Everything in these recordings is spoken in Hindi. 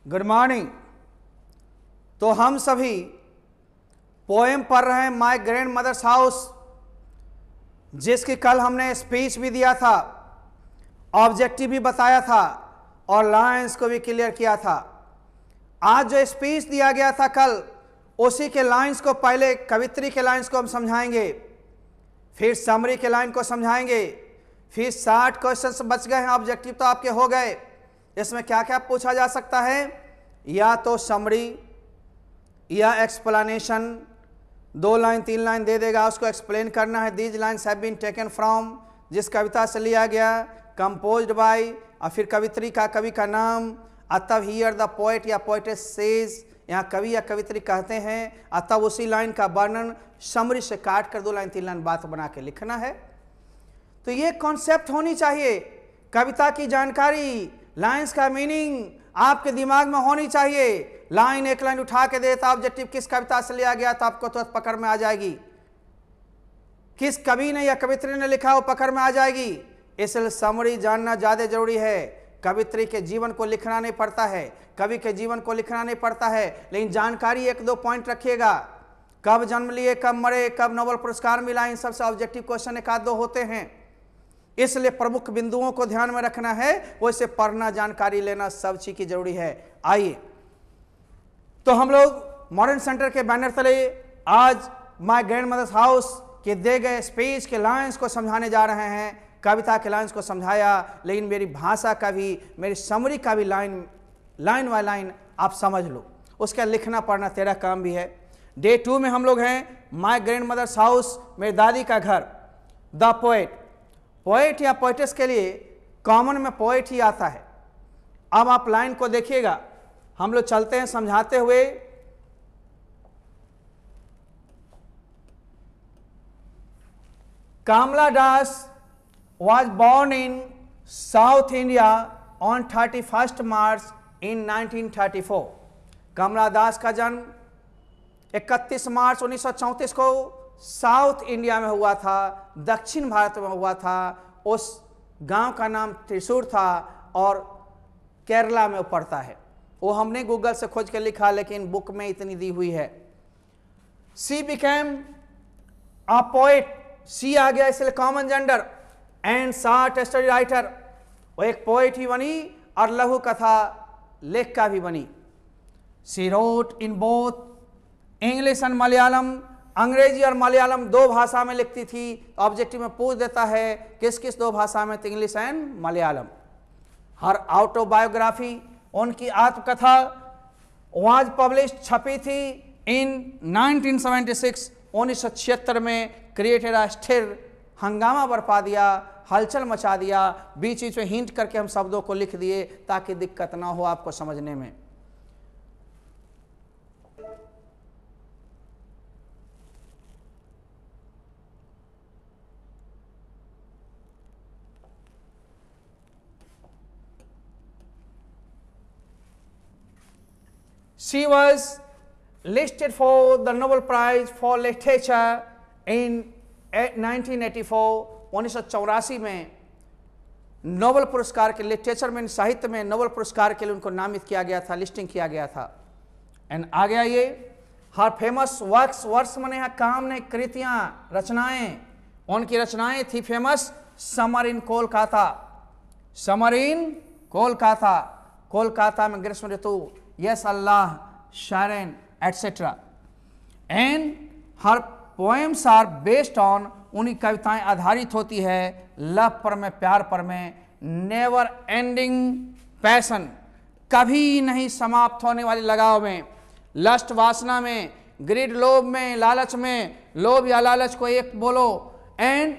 Good morning. तो हम सभी पोएम पढ़ रहे हैं माय ग्रैंड मदर्स हाउस, जिसकी कल हमने स्पीच भी दिया था, ऑब्जेक्टिव भी बताया था और लाइंस को भी क्लियर किया था। आज जो स्पीच दिया गया था कल, उसी के लाइंस को, पहले कवित्री के लाइंस को हम समझाएंगे, फिर समरी के लाइन को समझाएंगे, फिर 60 क्वेश्चंस बच गए हैं। ऑब्जेक्टिव तो आपके हो गए। इसमें क्या क्या पूछा जा सकता है? या तो समरी या एक्सप्लेनेशन, 2 लाइन 3 लाइन दे देगा, उसको एक्सप्लेन करना है। These lines have been taken from, जिस कविता से लिया गया, कंपोज्ड बाय, और फिर कवित्री का कवि का नाम, तब हियर द पोएट या पोएटेस सेज, यहाँ कवि या कवित्री कहते हैं, तब उसी लाइन का वर्णन समरी से काट कर 2 लाइन 3 लाइन बात बना के लिखना है। तो ये कॉन्सेप्ट होनी चाहिए। कविता की जानकारी, लाइंस का मीनिंग आपके दिमाग में होनी चाहिए। लाइन एक लाइन उठा के देता, ऑब्जेक्टिव किस कविता से लिया गया था, आपको तुरंत पकड़ में आ जाएगी। किस कवि ने या कवित्री ने लिखा, वो पकड़ में आ जाएगी। इसलिए समरी जानना ज्यादा जरूरी है। कवित्री के जीवन को लिखना नहीं पड़ता है, कवि के जीवन को लिखना नहीं पड़ता है, लेकिन जानकारी 1-2 पॉइंट रखिएगा। कब जन्म लिए, कब मरे, कब नोबेल पुरस्कार मिला, इन सबसे ऑब्जेक्टिव क्वेश्चन 1-2 होते हैं। इसलिए प्रमुख बिंदुओं को ध्यान में रखना है, वैसे पढ़ना, जानकारी लेना सब चीज की जरूरी है। आइए, तो हम लोग मॉडर्न सेंटर के बैनर तले आज माय ग्रैंड मदर्स हाउस के दे गए स्पीच के लाइंस को समझाने जा रहे हैं। कविता के लाइंस को समझाया, लेकिन मेरी भाषा का भी, मेरी समरी का भी लाइन बाय लाइन आप समझ लो। उसका लिखना पढ़ना तेरा काम भी है। डे 2 में हम लोग हैं माय ग्रैंड मदर्स हाउस, मेरी दादी का घर। द पोएट, पोएट या पोएटेस के लिए कॉमन में पोएट ही आता है। अब आप लाइन को देखिएगा, हम लोग चलते हैं समझाते हुए। कामला दास was born in South India on 31st March in 1934। कमला दास का जन्म 31 मार्च 1934 को साउथ इंडिया में हुआ था, दक्षिण भारत में हुआ था। उस गांव का नाम त्रिशूर था और केरला में पड़ता है। वो हमने गूगल से खोज के लिखा, लेकिन बुक में इतनी दी हुई है। सी बिकेम अ पोएट, सी आ गया इसलिए common gender, and short story writer. वो एक पोएट ही बनी और लघु कथा लेखिका भी बनी। She wrote in both English and Malayalam, अंग्रेजी और मलयालम 2 भाषा में लिखती थी। ऑब्जेक्टिव में पूछ देता है किस किस 2 भाषा में, तो English and Malayalam. Her autobiography, उनकी आत्मकथा वाज पब्लिश, छपी थी इन 1976, 1976 में। क्रिएटेड अ स्थिर, हंगामा बरपा दिया, हलचल मचा दिया। बीच बीच में हिंट करके हम शब्दों को लिख दिए ताकि दिक्कत ना हो आपको समझने में। She was listed for the Nobel Prize for Literature in 1984, 1984 में नोबेल पुरस्कार के लिटरेचर में, साहित्य में नोबेल पुरस्कार के लिए उनको नामित किया गया था, लिस्टिंग किया गया था। एंड आ गया ये हर फेमस वर्क्स, वर्क्स माने यहाँ काम नहीं, कृतियां, रचनाएं। उनकी रचनाएं थी famous. Summer in Kolkata, summer in Kolkata, Kolkata में ग्रीष्म ऋतु, yes Allah, sirens, etcetera. And her poems are based on, उन्हीं कविताएं आधारित होती है लव पर में, प्यार पर में। नेवर एंडिंग पैशन, कभी नहीं समाप्त होने वाली लगाव में। लस्ट वासना में, ग्रीड लोभ में, लालच में, लोभ या लालच को एक बोलो। एंड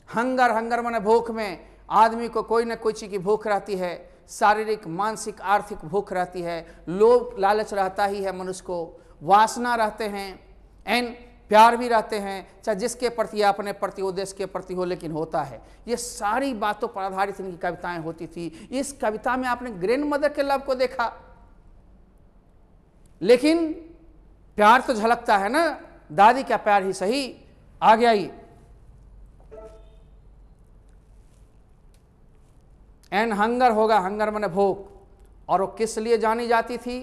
हंगर, हंगर माने भूख में। आदमी को कोई ना कोई चीज की भूख रहती है, शारीरिक, मानसिक, आर्थिक भूख रहती है। लोभ लालच रहता ही है मनुष्य को, वासना रहते हैं, एंड प्यार भी रहते हैं, चाहे जिसके प्रति, अपने प्रति, उद्देश्य के प्रति हो, लेकिन होता है। ये सारी बातों पर आधारित इनकी कविताएं होती थी। इस कविता में आपने ग्रैंड मदर के लव को देखा, लेकिन प्यार तो झलकता है ना, दादी का प्यार ही सही। आ गया ही एंड हंगर होगा, हंगर माने भूख, और वो किस लिए जानी जाती थी,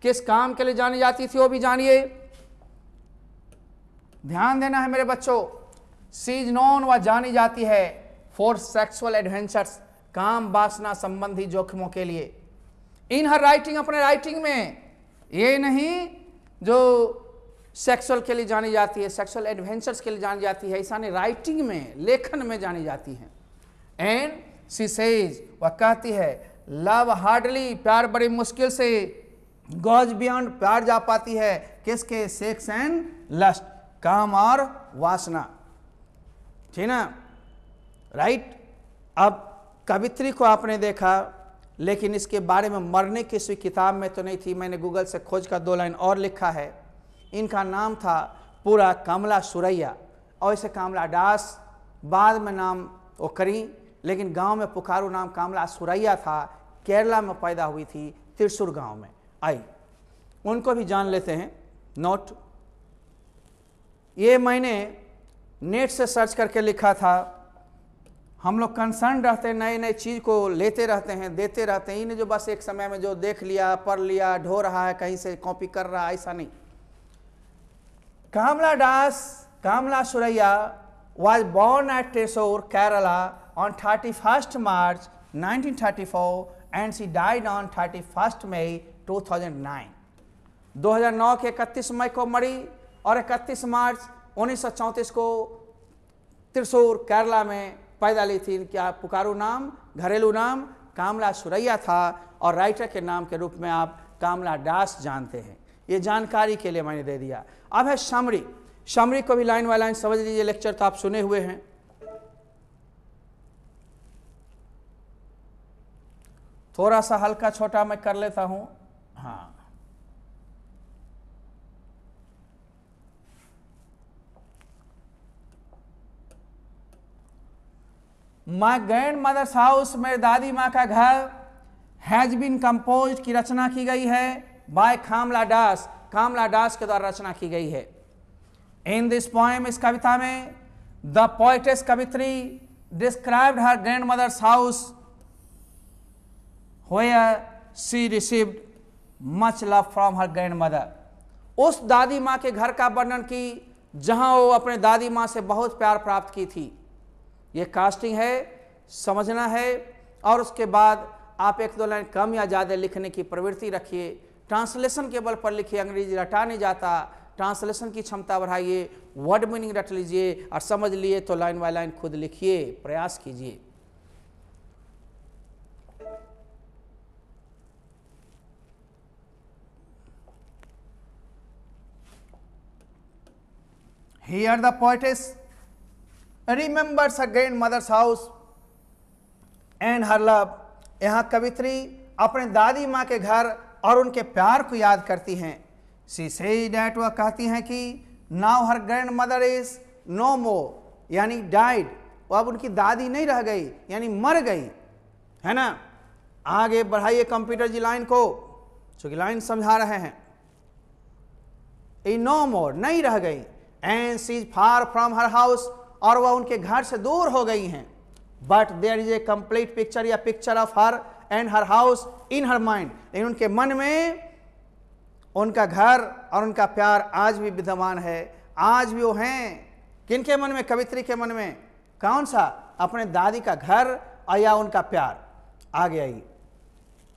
किस काम के लिए जानी जाती थी, वो भी जानिए। ध्यान देना है मेरे बच्चों। शी इज नोन, वह जानी जाती है फॉर सेक्सुअल एडवेंचर्स, काम वासना संबंधी जोखिमों के लिए। इन हर राइटिंग, अपने राइटिंग में, ये नहीं जो सेक्सुअल के लिए जानी जाती है, सेक्सुअल एडवेंचर्स के लिए जानी जाती है, ऐसा नहीं, राइटिंग में, लेखन में जानी जाती है। एंड शी सेज, वह कहती है, लव हार्डली, प्यार बड़ी मुश्किल से, गोज बियॉन्ड, प्यार जा पाती है किसके, सेक्स एंड लस्ट, काम और वासना, ठीक ना, राइट। अब कवित्री को आपने देखा, लेकिन इसके बारे में मरने की किसी किताब में तो नहीं थी, मैंने गूगल से खोज कर 2 लाइन और लिखा है। इनका नाम था पूरा कमला सुरैया, और इसे कमला दास बाद में नाम वो करी, लेकिन गांव में पुकारू नाम कमला सुरैया था। केरला में पैदा हुई थी, त्रिशूर गांव में आई। उनको भी जान लेते हैं। नोट, ये मैंने नेट से सर्च करके लिखा था। हम लोग कंसर्न रहते हैं, नए नए चीज़ को लेते रहते हैं, देते रहते हैं। इन्हें जो बस एक समय में जो देख लिया, पढ़ लिया, ढो रहा है, कहीं से कॉपी कर रहा है, ऐसा नहीं। कमला दास, कमला Suraiya was born at Thrissur, Kerala on 31st March 1934 and she died on 31st May 2009. 2009 के 31 मई को मरी और 31 मार्च 1934 को त्रिशूर केरला में पैदा ली थी। क्या पुकारू नाम, घरेलू नाम कमला सुरैया था, और राइटर के नाम के रूप में आप कमला दास जानते हैं। ये जानकारी के लिए मैंने दे दिया। अब है समरी। समरी को भी लाइन बाय लाइन समझ लीजिए, लेक्चर तो आप सुने हुए हैं। थोड़ा सा हल्का छोटा मैं कर लेता हूं। हाँ, माय ग्रैंड मदर्स हाउस, मेरे दादी माँ का घर, हैज बीन कंपोज की रचना की गई है बाय कमला दास, कमला दास के द्वारा रचना की गई है। इन दिस पोएम, इस कविता में, द पोएटेस कवित्री described her grandmother's house where she received much love from her grandmother. उस दादी माँ के घर का वर्णन की जहां वो अपने दादी माँ से बहुत प्यार प्राप्त की थी। ये कास्टिंग है, समझना है, और उसके बाद आप 1-2 लाइन कम या ज़्यादा लिखने की प्रवृत्ति रखिए। ट्रांसलेशन के बल पर लिखिए, अंग्रेजी रटा नहीं जाता। ट्रांसलेशन की क्षमता बढ़ाइए, वर्ड मीनिंग रट लीजिए, और समझ लिए तो लाइन बाय लाइन खुद लिखिए, प्रयास कीजिए। Here the poetess remembers her grandmother's house and her love. यहाँ कवित्री अपने दादी माँ के घर और उनके प्यार को याद करती हैं। She said that, वह कहती हैं कि now her grandmother is no more, यानी died, वो अब उनकी दादी नहीं रह गई, यानी मर गई, है ना। आगे बढ़ाइए कंप्यूटर जी लाइन को, चूंकि लाइन समझा रहे हैं। no more, नहीं रह गई, and she is far from her house, और वह उनके घर से दूर हो गई हैं। But there is a complete picture या picture of her and her house in her mind, लेकिन उनके मन में उनका घर और उनका प्यार आज भी विद्यमान है। आज भी वो हैं, किनके मन में, कवित्री के मन में। कौन सा, अपने दादी का घर और या उनका प्यार। आगे आई,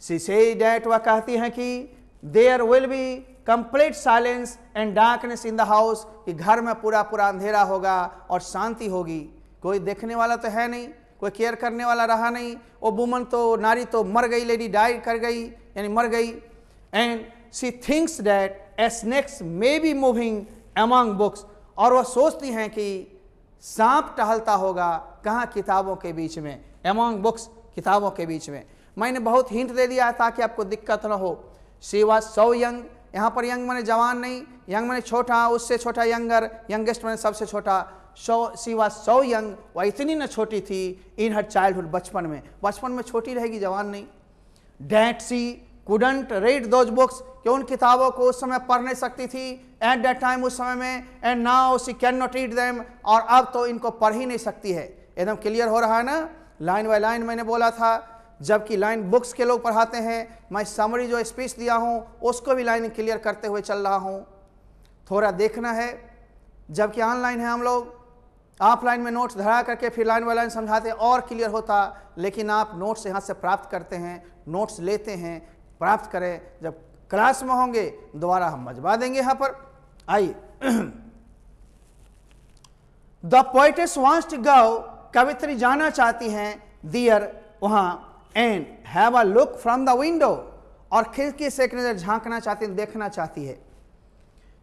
शी सेड दैट, वह कहती हैं कि there will be complete silence and darkness in the house, कि घर में पूरा पूरा अंधेरा होगा और शांति होगी। कोई देखने वाला तो है नहीं, कोई केयर करने वाला रहा नहीं। वो वुमन तो, नारी तो मर गई, लेडी डाई कर गई, यानी मर गई। And she thinks that a snakes may be moving among books, और वह सोचती हैं कि सांप टहलता होगा कहाँ, किताबों के बीच में। अमंग बुक्स, किताबों के बीच में। मैंने बहुत हिंट दे दिया ताकि आपको दिक्कत न हो। शी वॉज सो यंग, यहाँ पर यंग माने जवान नहीं, यंग माने छोटा, उससे छोटा यंगर, यंगेस्ट माने सबसे छोटा। शी वॉज सो यंग, वह इतनी न छोटी थी इन हर चाइल्डहुड, बचपन में। बचपन में छोटी रहेगी, जवान नहीं। That she couldn't read those books, कि उन किताबों को उस समय पढ़ नहीं सकती थी एट दैट टाइम, उस समय में। And now she can not read them, और अब तो इनको पढ़ ही नहीं सकती है। एकदम क्लियर हो रहा है ना, लाइन बाय लाइन मैंने बोला था। जबकि लाइन बुक्स के लोग पढ़ाते हैं, मैं समरी जो स्पीच दिया हूं उसको भी लाइन क्लियर करते हुए चल रहा हूं। थोड़ा देखना है, जबकि ऑनलाइन है हम लोग, ऑफलाइन में नोट्स धरा करके फिर लाइन बाय लाइन समझाते और क्लियर होता, लेकिन आप नोट्स यहाँ से प्राप्त करते हैं, नोट्स लेते हैं, प्राप्त करें। जब क्लास में होंगे दोबारा हम मजबा देंगे यहाँ पर। आइए, the poetess wants to go, कवित्री जाना चाहती हैं दियर वहां, and have a look from the window, और खिड़की से एक नजर झांकना चाहती, देखना चाहती है।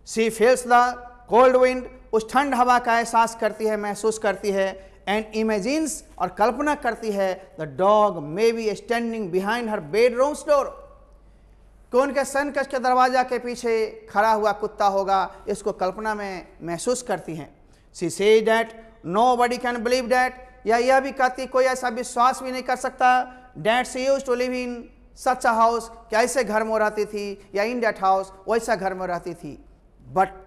She feels the cold wind, उस ठंड हवा का एहसास करती है, महसूस करती है। एंड इमेजिन्स, और कल्पना करती है, the dog may be standing behind her bedroom's door, कि उनके सनकश के दरवाजा के पीछे खड़ा हुआ कुत्ता होगा, इसको कल्पना में महसूस करती हैं। She says that nobody can believe that, या यह भी कहती कोई ऐसा विश्वास भी नहीं कर सकता, that she used to live in such a house, कि ऐसे घर में रहती थी, या इन दैट हाउस, वैसा घर में रहती थी। But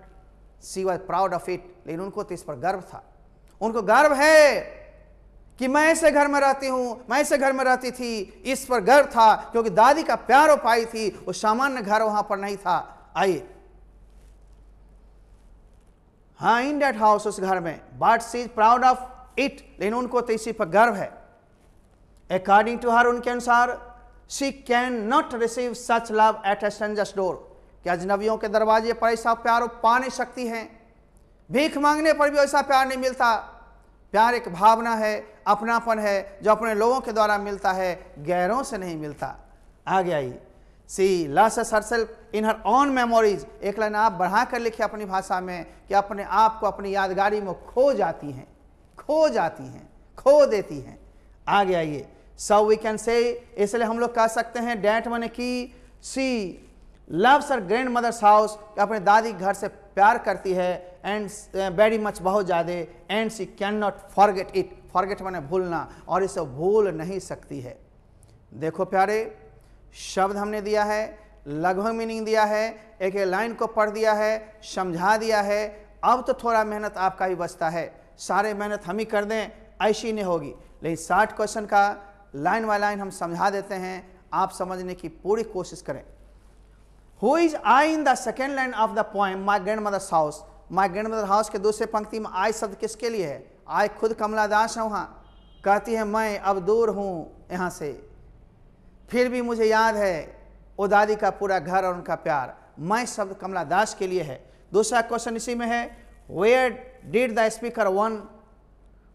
she was proud of it, लेकिन उनको तो इस पर गर्व था, उनको गर्व है कि मैं ऐसे घर में रहती हूं, मैं ऐसे घर में रहती थी, इस पर गर्व था, क्योंकि दादी का प्यार वो पाई थी, वो सामान्य घर वहां पर नहीं था। आइए, हाँ, इन दैट हाउस, उस घर में, but she is proud of it, लेकिन उनको तो इसी पर गर्व है। अकॉर्डिंग टू हर, उनके अनुसार, she can not receive such love at a stranger's door, कि अजनबियों के दरवाजे पर ऐसा प्यार वो पा नहीं सकती हैं, भीख मांगने पर भी ऐसा प्यार नहीं मिलता। प्यार एक भावना है, अपनापन है, जो अपने लोगों के द्वारा मिलता है, गैरों से नहीं मिलता। आगे आइए, she loses herself in her own memories, एक लाइन आप बढ़ा कर लिखिए अपनी भाषा में, कि अपने आप को अपनी यादगारी में खो जाती हैं, खो जाती हैं, खो देती हैं। आगे आइए, सो वी कैन से, इसलिए हम लोग कह सकते हैं, डैट माने कि she loves her grandmother's house, अपने दादी घर से प्यार करती है, एंड वेरी मच, बहुत ज़्यादा, and she can not forget it, forget माने भूलना, और इसे भूल नहीं सकती है। देखो प्यारे, शब्द हमने दिया है, लगभग मीनिंग दिया है, एक लाइन को पढ़ दिया है, समझा दिया है। अब तो थोड़ा मेहनत आपका भी बचता है, सारे मेहनत हम ही कर दें ऐसी नहीं होगी, लेकिन 60 क्वेश्चन का लाइन बाय लाइन हम समझा देते हैं, आप समझने की पूरी कोशिश करें। Who is I in the second line of the poem My Grandmother's House? My Grandmother's House के दूसरे पंक्ति में I शब्द किसके लिए है? I खुद कमला दास है, वहाँ कहती है मैं अब दूर हूँ यहाँ से, फिर भी मुझे याद है वो दादी का पूरा घर और उनका प्यार। मैं शब्द कमला दास के लिए है। दूसरा क्वेश्चन इसी में है, Where did the speaker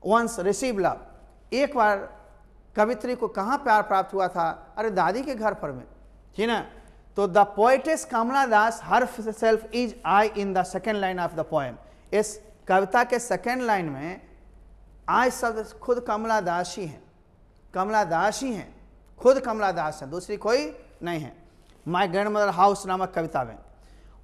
once receive love? एक बार कवित्री को कहाँ प्यार प्राप्त हुआ था? अरे दादी के घर पर में, ठीक ना। तो the poetess Kamala Das herself is I in the second line of the poem, इस कविता के सेकेंड लाइन में आई शब्द खुद कमला दास ही हैं, कमला दास ही हैं, खुद कमला दास हैं, दूसरी कोई नहीं है। माई ग्रैंडमदर हाउस नामक कविता में,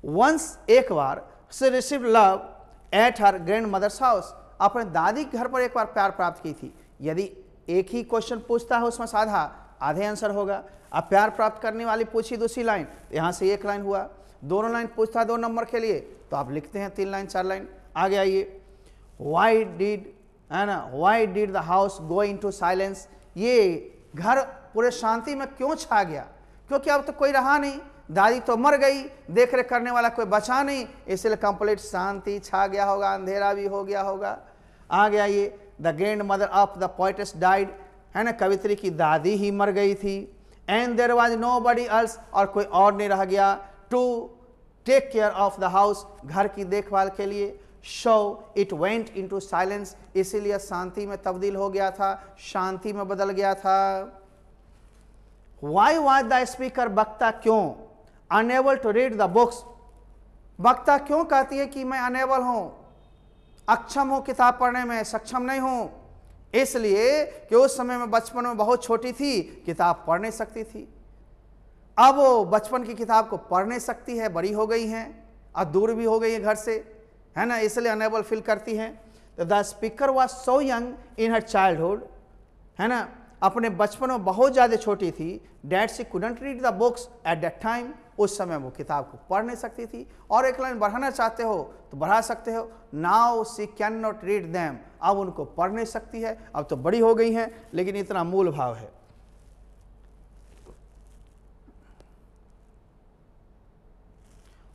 वंस एक बार, she receive love at her grandmother's house, अपने दादी के घर पर एक बार प्यार प्राप्त की थी। यदि एक ही क्वेश्चन पूछता है उसमें साधा आधे आंसर होगा। अब प्यार प्राप्त करने वाली पूछी दूसरी लाइन, यहाँ से एक लाइन हुआ, दोनों लाइन पूछता है 2 नंबर के लिए, तो आप लिखते हैं 3 लाइन 4 लाइन। आगे आइए, वाई डिड, है ना, Y did the house go into silence, ये घर पूरे शांति में क्यों छा गया? क्योंकि अब तो कोई रहा नहीं, दादी तो मर गई, देख रेख करने वाला कोई बचा नहीं, इसलिए कंप्लीट शांति छा गया होगा, अंधेरा भी हो गया होगा। आगे आइए, the grandmother of the poetess died, है ना, कवित्री की दादी ही मर गई थी। And there was nobody else, और कोई और नहीं रह गया, to take care of the house, घर की देखभाल के लिए। So it went into silence, इसीलिए शांति में तब्दील हो गया था, शांति में बदल गया था। वाई वाज द स्पीकर, वक्ता क्यों, unable to read the books, वक्ता क्यों कहती है कि मैं अनेबल हूं, अक्षम हूं, किताब पढ़ने में सक्षम नहीं हूं, इसलिए कि उस समय में बचपन में बहुत छोटी थी, किताब पढ़ नहीं सकती थी। अब वो बचपन की किताब को पढ़ नहीं सकती है, बड़ी हो गई हैं और दूर भी हो गई है घर से, है ना, इसलिए अनेबल फील करती हैं। तो the speaker was so young in her childhood, है ना, अपने बचपन में बहुत ज़्यादा छोटी थी, that she couldn't read the books at that time, उस समय वो किताब को पढ़ नहीं सकती थी। और एक लाइन बढ़ाना चाहते हो तो बढ़ा सकते हो, now she can not read them, अब उनको पढ़ नहीं सकती है, अब तो बड़ी हो गई हैं, लेकिन इतना मूल भाव है।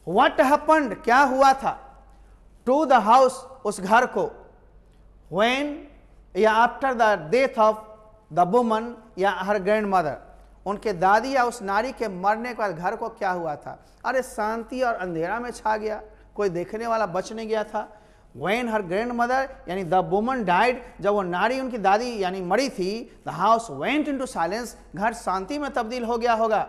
व्हाट हैपेंड, क्या हुआ था, टू द हाउस, उस घर को, व्हेन या after the death of the woman या हर ग्रैंड मदर, उनके दादी या उस नारी के मरने के बाद घर को क्या हुआ था। अरे शांति और अंधेरा में छा गया, कोई देखने वाला बच नहीं गया था। When her grandmother यानी द वुमन डाइड, जब वो नारी उनकी दादी यानी मरी थी, the house went into silence, घर शांति में तब्दील हो गया होगा।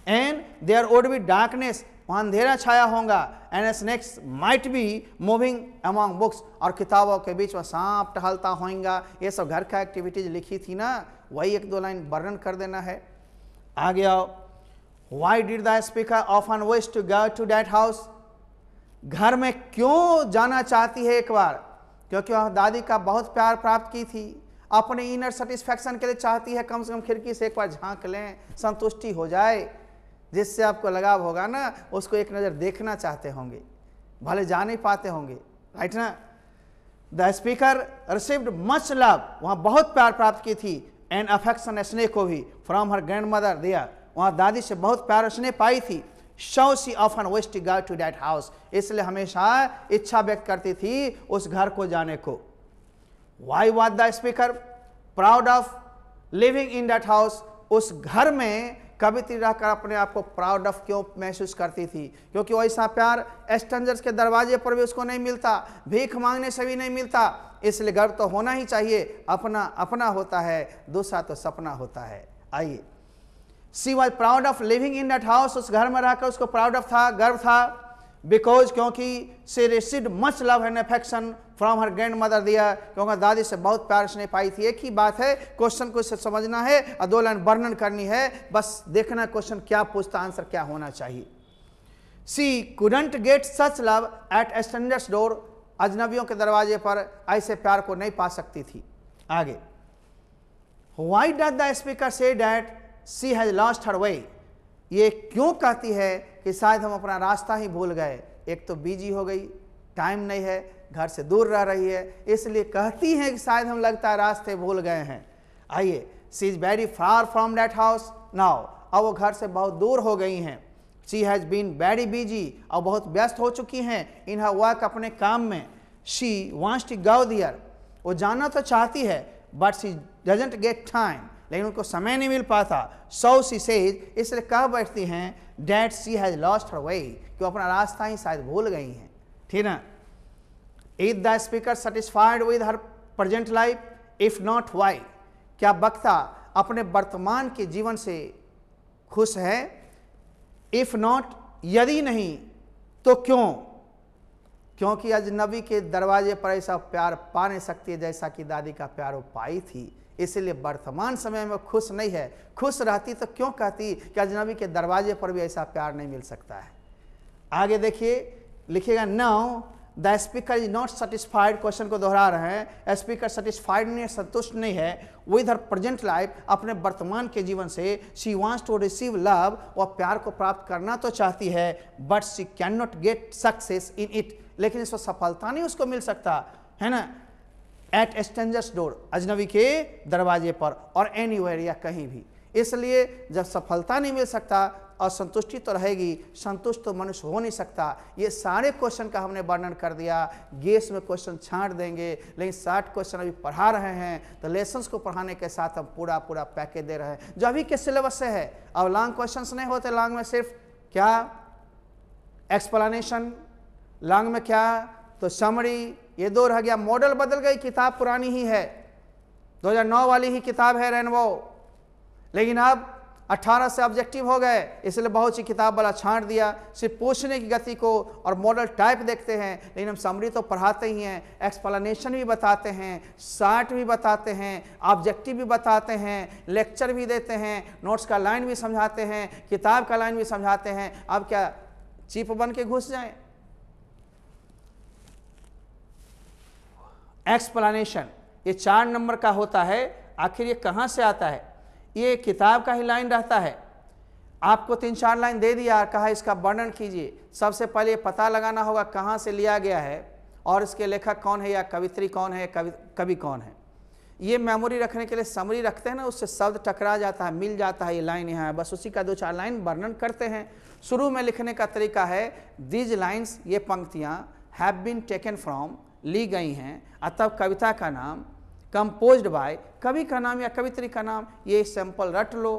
And there would be darkness, वहाँ अंधेरा छाया होगा। And snakes might be moving among books, और किताबों के बीच में सांप टहलता होगा। ये सब घर का एक्टिविटीज लिखी थी ना, वही एक दो लाइन वर्णन कर देना है। आगे आओ। Why did the speaker often wish to go to that house, घर में क्यों जाना चाहती है एक बार, क्योंकि वह दादी का बहुत प्यार प्राप्त की थी, अपने इनर सेटिस्फैक्शन के लिए चाहती है कम से कम खिड़की से एक बार झांक लें, संतुष्टि हो जाए। जिससे आपको लगाव होगा ना, उसको एक नज़र देखना चाहते होंगे, भले जा नहीं पाते होंगे, राइट ना। The speaker received much love, वहाँ बहुत प्यार प्राप्त की थी, एंड अफेक्शन स्नेह को भी, फ्रॉम हर ग्रैंड मदर दिया, वहाँ दादी से बहुत प्यार स्नेह पाई थी। So she often wished to go to that house, इसलिए हमेशा इच्छा व्यक्त करती थी उस घर को जाने को। Why was the speaker proud of living in that house, उस घर में कभी रहकर अपने आप को प्राउड ऑफ क्यों महसूस करती थी, क्योंकि वैसा प्यार स्ट्रेंजर्स के दरवाजे पर भी उसको नहीं मिलता, भीख मांगने से भी नहीं मिलता। इसलिए गर्व तो होना ही चाहिए, अपना अपना होता है, दूसरा तो सपना होता है। आइए, She was proud of living in that house, उस घर में रहकर उसको प्राउड ऑफ था, गर्व था। बिकॉज, क्योंकि she received much love and affection from her grandmother दिया, क्योंकि दादी से बहुत प्यार स्नेह पाई थी। एक ही बात है, क्वेश्चन को समझना है और दो लाइन वर्णन करनी है, बस देखना क्वेश्चन क्या पूछता, आंसर क्या होना चाहिए। She couldn't get such love at strangers door, अजनबियों के दरवाजे पर ऐसे प्यार को नहीं पा सकती थी। आगे, Why does the speaker say that she has lost her way, ये क्यों कहती है कि शायद हम अपना रास्ता ही भूल गए। एक तो बिजी हो गई, टाइम नहीं है, घर से दूर रह रही है, इसलिए कहती है कि शायद हम लगता है रास्ते भूल गए हैं। आइए, she is very far from that house now, अब वो घर से बहुत दूर हो गई हैं। she has been very busy, और बहुत व्यस्त हो चुकी हैं in her work, अपने काम में। she wants to go there, वो जाना तो चाहती है, but she doesn't get time, लेकिन उनको समय नहीं मिल पाता। So she says, इसलिए कह बैठती हैं that she has lost her way, कि अपना रास्ता ही शायद भूल गई हैं। ठीक ना। Is the speaker satisfied with her present life? If not, why? क्या वक्ता अपने वर्तमान के जीवन से खुश है? If not, यदि नहीं तो क्यों? क्योंकि अजनबी के दरवाजे पर ऐसा प्यार पा नहीं सकती जैसा कि दादी का प्यार वो पाई थी, इसलिए वर्तमान समय में खुश नहीं है। खुश रहती तो क्यों कहती कि अजनबी के दरवाजे पर भी ऐसा प्यार नहीं मिल सकता है। आगे देखिए, लिखिएगा, now the speaker is not satisfied, question को दोहरा रहे हैं। स्पीकर सेटिस्फाइड नहीं है, संतुष्ट नहीं है विद हर प्रेजेंट लाइफ, अपने वर्तमान के जीवन से। She wants to receive love, वह प्यार को प्राप्त करना तो चाहती है, but she can not get success in it, लेकिन इसमें सफलता नहीं उसको मिल सकता है ना। एट स्ट्रेंजर्स डोर, अजनबी के दरवाजे पर, और एनीवेयर, या कहीं भी। इसलिए जब सफलता नहीं मिल सकता और संतुष्टि तो रहेगी, संतुष्ट तो मनुष्य हो नहीं सकता। ये सारे क्वेश्चन का हमने वर्णन कर दिया। गेस में क्वेश्चन छांट देंगे, लेकिन 60 क्वेश्चन अभी पढ़ा रहे हैं, तो लेसन्स को पढ़ाने के साथ हम पूरा पैकेज दे रहे हैं जो अभी के सिलेबस से है। अब लॉन्ग क्वेश्चन नहीं होते, लॉन्ग में सिर्फ क्या एक्सप्लेनेशन, लॉन्ग में क्या तो समरी, ये दो रह गया। मॉडल बदल गई, किताब पुरानी ही है, 2009 वाली ही किताब है रेनबो, लेकिन अब 18 से ऑब्जेक्टिव हो गए, इसलिए बहुत सी किताब वाला छांट दिया। सिर्फ पूछने की गति को और मॉडल टाइप देखते हैं, लेकिन हम समरी तो पढ़ाते ही हैं, एक्सप्लेनेशन भी बताते हैं, शार्ट भी बताते हैं, ऑब्जेक्टिव भी बताते हैं, लेक्चर भी देते हैं, नोट्स का लाइन भी समझाते हैं, किताब का लाइन भी समझाते हैं। अब क्या चीप बन के घुस जाएं? एक्सप्लेनेशन ये 4 नंबर का होता है। आखिर ये कहाँ से आता है? ये किताब का ही लाइन रहता है। आपको 3-4 लाइन दे दिया, कहा इसका वर्णन कीजिए। सबसे पहले पता लगाना होगा कहाँ से लिया गया है और इसके लेखक कौन है, या कवित्री कौन है, कवि कौन है। ये मेमोरी रखने के लिए समरी रखते हैं ना, उससे शब्द टकरा जाता है, मिल जाता है, ये लाइन यहाँ है, बस उसी का 2-4 लाइन वर्णन करते हैं। शुरू में लिखने का तरीका है दीज लाइन्स, ये पंक्तियाँ हैव बीन टेकन फ्रॉम, ली गई हैं, अतः कविता का नाम, कंपोज्ड बाय, कवि का नाम या कवित्री का नाम, ये सैंपल रट लो।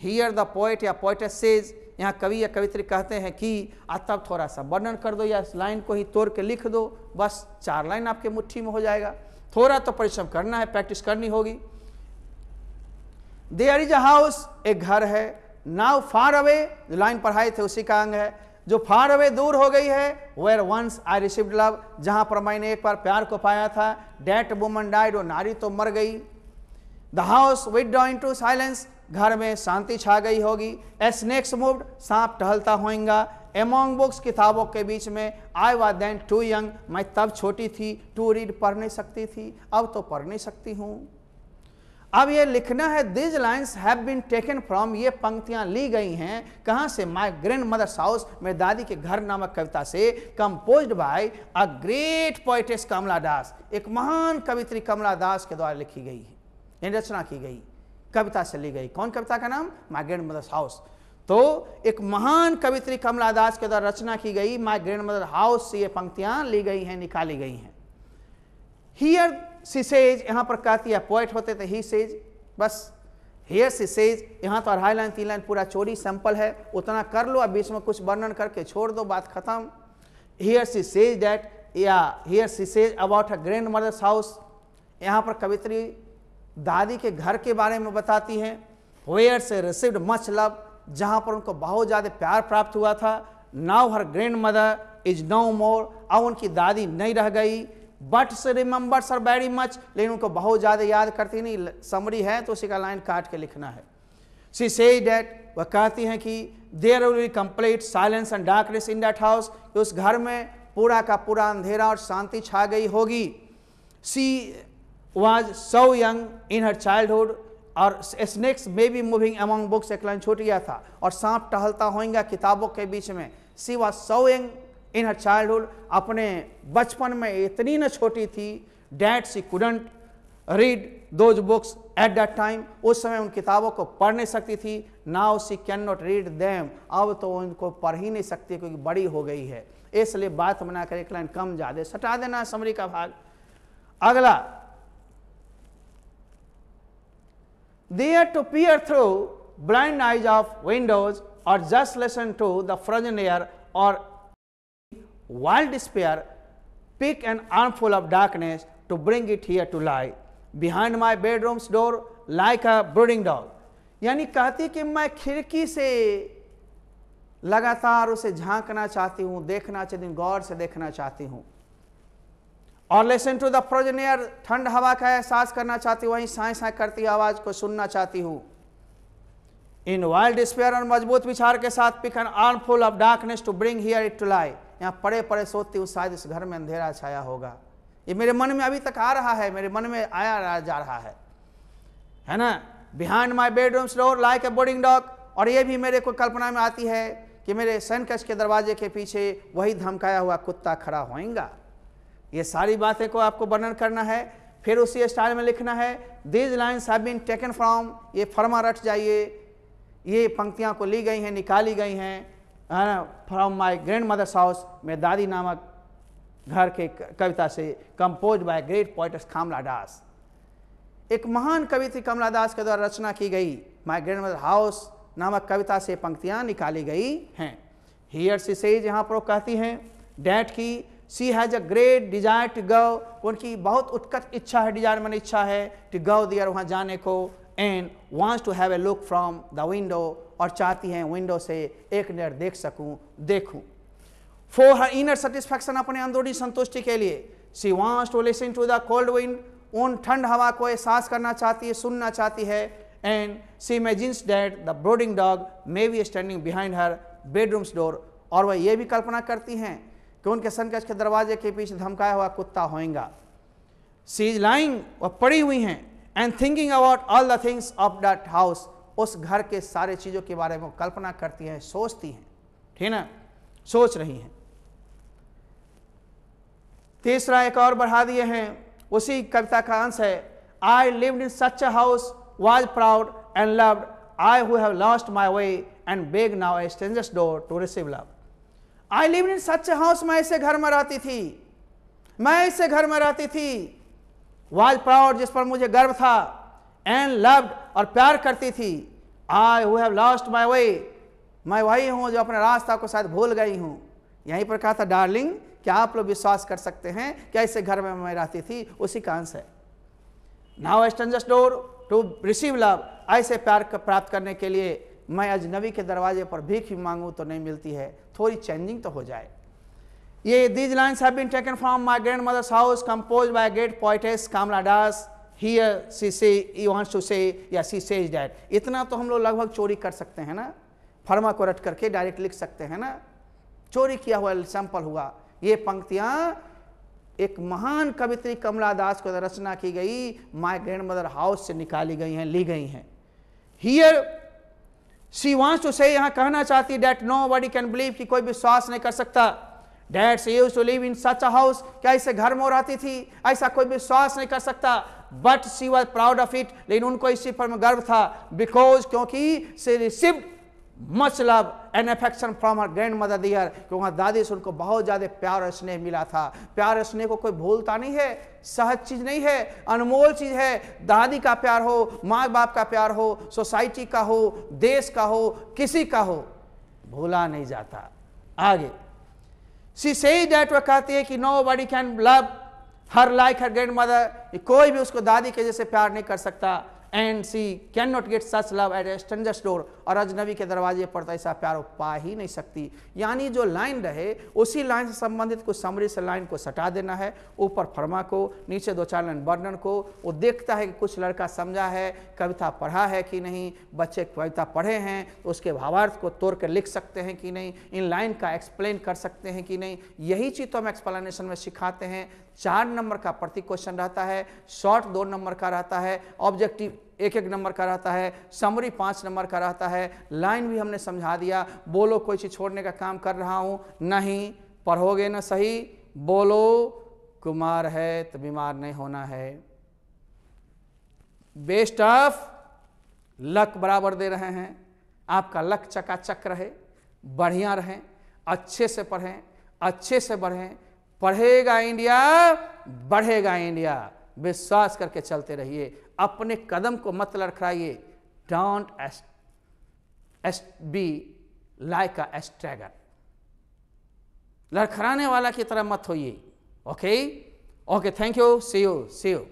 हियर द पोएट या पोएटेस सेज, यहाँ कवि या कवित्री कहते हैं कि, तब थोड़ा सा वर्णन कर दो या लाइन को ही तोड़ के लिख दो, बस 4 लाइन आपके मुट्ठी में हो जाएगा। थोड़ा तो परिश्रम करना है, प्रैक्टिस करनी होगी। देयर इज अ हाउस, एक घर है। नाउ फार अवे, जो लाइन पढ़ाए थे उसी का अंग है, जो फार अवे दूर हो गई है। Where once I received love, जहां पर मैंने एक बार प्यार को पाया था। डेट वुमन डाइड, वो नारी तो मर गई। The house withdraw into silence, घर में शांति छा गई होगी। ए स्नेक्स मूव्ड, सांप टहलता होएगा। एमोंग बुक्स, किताबों के बीच में। I was then too young, मैं तब छोटी थी। टू रीड, पढ़ नहीं सकती थी, अब तो पढ़ नहीं सकती हूँ। अब ये लिखना है these lines have been taken from, ये पंक्तियां ली गई हैं कहां से? माय ग्रैंड मदर्स हाउस, मेरे दादी के घर नामक कविता से। Composed by a great poetess Kamala Das, एक महान कवित्री कमला दास के द्वारा लिखी गई है, ये रचना की गई, कविता से ली गई। कौन कविता का नाम? My grandmother's house. तो एक महान कवित्री कमला दास के द्वारा रचना की गई माय ग्रैंड मदर हाउस से ये पंक्तियां ली गई हैं, निकाली गई हैं। हियर सी सेज, यहां पर कहती है, पोएट होते थे ही सेज, बस हियर सी सेज, यहां तो 2.5 लाइन 3 लाइन पूरा चोरी सैंपल है, उतना कर लो, अब बीच में कुछ वर्णन करके छोड़ दो, बात खत्म। हियर सी सेज दैट, या here she says about a grandmother's house, यहां पर कवित्री दादी के घर के बारे में बताती हैं। वेयर से रिसीव्ड मच लव, जहां पर उनको बहुत ज्यादा प्यार प्राप्त हुआ था। Now her grandmother is no more, अब उनकी दादी नहीं रह गई। बट से रिमेंबर्स हर वेरी मच, लेकिन उनको बहुत ज्यादा याद करती नहीं। समरी है तो उसी का लाइन काट के लिखना है। शी सेड दैट, वह कहती हैं कि there will be complete silence and darkness in that house, उस घर में पूरा का पूरा अंधेरा और शांति छा गई होगी। She was so young in her childhood, और snakes may be moving among books, एक लाइन छूट गया था, और सांप टहलता होएगा किताबों के बीच में। She was so young in her childhood, अपने बचपन में इतनी न छोटी थी। That she couldn't read those books at that time, उस समय उन किताबों को पढ़ नहीं सकती थी। Now she can not read them, अब तो उनको पढ़ ही नहीं सकती क्योंकि बड़ी हो गई है। इसलिए बात बनाकर एक लाइन कम ज्यादा सटा देना समरी का भाग। अगला, there to peer through blind eyes of windows or just listen to the frozen air or wild despair, pick an armful of darkness to bring it here to lie behind my bedroom's door like a brooding dog, यानी कहती कि मैं खिड़की से लगातार उसे झांकना चाहती हूँ, देखना चाहती हूँ, गौर से देखना चाहती हूँ। और listen to the frozen air, ठंड हवा का एहसास करना चाहती हूँ, वहीं साए साए करती आवाज को सुनना चाहती हूँ। इन वाइल्ड डिस्पेयर, और मजबूत विचार के साथ, pick an armful of darkness to bring here it to lie, यहाँ पड़े पड़े सोचती हूँ शायद इस घर में अंधेरा छाया होगा। ये मेरे मन में अभी तक आ रहा है, मेरे मन में आया जा रहा है ना। Behind my bedrooms door like a boarding dog, और ये भी मेरे को कल्पना में आती है कि मेरे सनकश के दरवाजे के पीछे वही धमकाया हुआ कुत्ता खड़ा होएगा। ये सारी बातें को आपको वर्णन करना है, फिर उसी स्टाइल में लिखना है। These lines have been taken from, ये फर्मा रट जाइए, ये पंक्तियां को ली गई हैं, निकाली गई हैं from my grandmother's house, मेरे दादी नामक घर के कविता से। Compose by great poetess Kamala Das, एक महान कवित्री कमला दास के द्वारा रचना की गई माय ग्रैंड मदर हाउस नामक कविता से पंक्तियां निकाली गई हैं। हियर सी सेज, यहाँ पर वो कहती हैं डैट की she has a great desire to go, उनकी बहुत उत्कट इच्छा है, डिजायर मैंने इच्छा है, टू गो देयर, वहाँ जाने को। And wants to have a look from the window, और चाहती हैं विंडो से एक नज़र देख सकूं, देखूं। फॉर हर इनर सेटिस्फैक्शन, अपने अंदरूनी संतुष्टि के लिए। She wants to listen to the cold wind, उन ठंड हवा को एहसास करना चाहती है, सुनना चाहती है। And she imagines that the brooding dog may be standing behind her bedroom's door, और वह ये भी कल्पना करती हैं कि उनके सनकश के दरवाजे के पीछे धमकाया हुआ कुत्ता होएगा। सी इज लाइंग, वह पड़ी हुई हैं। And thinking about all the things of that house, उस घर के सारे चीजों के बारे में कल्पना करती हैं, सोचती हैं, ठीक ना, सोच रही हैं। तीसरा एक और बढ़ा दिए हैं, उसी कविता का अंश है। I lived in such a house, was proud and loved. I who have lost my way and beg now a stranger's door to receive love. I lived in such a house, मैं ऐसे घर में रहती थी, मैं ऐसे घर में रहती थी. Was proud, जिस पर मुझे गर्व था, and loved, और प्यार करती थी. I who have lost my way, मैं वही हूँ जो अपने रास्ता को शायद भूल गई हूँ. यहीं पर कहा था डार्लिंग, क्या आप लोग विश्वास कर सकते हैं कि ऐसे घर में मैं रहती थी? उसी का अंश है. Now a stranger's door to receive love, ऐसे प्यार प्राप्त करने के लिए मैं अजनबी के दरवाजे पर भीख भी मांगूं तो नहीं मिलती है. थोड़ी चेंजिंग तो हो जाए. ये these lines have been taken from my grandmother's house, composed by a great poetess Kamala Das. Here he wants to say, या she says that. इतना तो हम लोग लगभग चोरी कर सकते हैं ना, फर्मा को रट करके डायरेक्ट लिख सकते हैं ना. चोरी किया हुआ सैंपल हुआ. ये पंक्तियां एक महान कवित्री कमला दास को रचना की गई माय ग्रैंडमदर हाउस से निकाली गई हैं, ली गई हैं. हियर शी वांट्स टू से, यहां कहना चाहती दैट नोबडी कैन बिलीव, कि कोई विश्वास नहीं कर सकता. That she used to live in such a house, क्या ऐसे घर में रहती थी, ऐसा कोई विश्वास नहीं कर सकता. But she was proud of it, लेकिन उनको इसी पर गर्व था. बिकॉज, क्योंकि she received much love and affection from her grandmother dear, क्योंकि दादी से उनको बहुत ज़्यादा प्यार और स्नेह मिला था. प्यार और स्नेह को कोई भूलता नहीं है, सहज चीज़ नहीं है, अनमोल चीज़ है. दादी का प्यार हो, माँ बाप का प्यार हो, सोसाइटी का हो, देश का हो, किसी का हो, भूला नहीं जाता. आगे शी सेज दैट, वह कहती है कि nobody can love her like her grand mother, कोई भी उसको दादी के जैसे प्यार नहीं कर सकता. And she can not get such love at a stranger's door, और अजनबी के दरवाजे पर तो ऐसा प्यार पा ही नहीं सकती. यानी जो लाइन रहे उसी लाइन से संबंधित कुछ समरी से लाइन को सटा देना है, ऊपर फरमा को, नीचे 2-4 लाइन वर्णन को. वो देखता है कि कुछ लड़का समझा है, कविता पढ़ा है कि नहीं, बच्चे कविता पढ़े हैं तो उसके भावार्थ को तोड़ कर लिख सकते हैं कि नहीं, इन लाइन का एक्सप्लेन कर सकते हैं कि नहीं. यही चीज़ तो हम एक्सप्लेनेशन में सिखाते हैं. 4 नंबर का प्रति क्वेश्चन रहता है, शॉर्ट 2 नंबर का रहता है, ऑब्जेक्टिव 1-1 नंबर का रहता है, समरी 5 नंबर का रहता है. लाइन भी हमने समझा दिया. बोलो कोई चीज़ छोड़ने का काम कर रहा हूँ नहीं, पढ़ोगे ना सही. बोलो कुमार है तो बीमार नहीं होना है. बेस्ट ऑफ लक बराबर दे रहे हैं. आपका लक चकाचक रहे, बढ़िया रहें, अच्छे से पढ़ें, अच्छे से बढ़ें. पढ़ेगा इंडिया, बढ़ेगा इंडिया. विश्वास करके चलते रहिए, अपने कदम को मत लड़खड़ाइए. Don't be like a stagger, लड़खड़ाने वाला की तरह मत होइए. Okay, thank you, see you.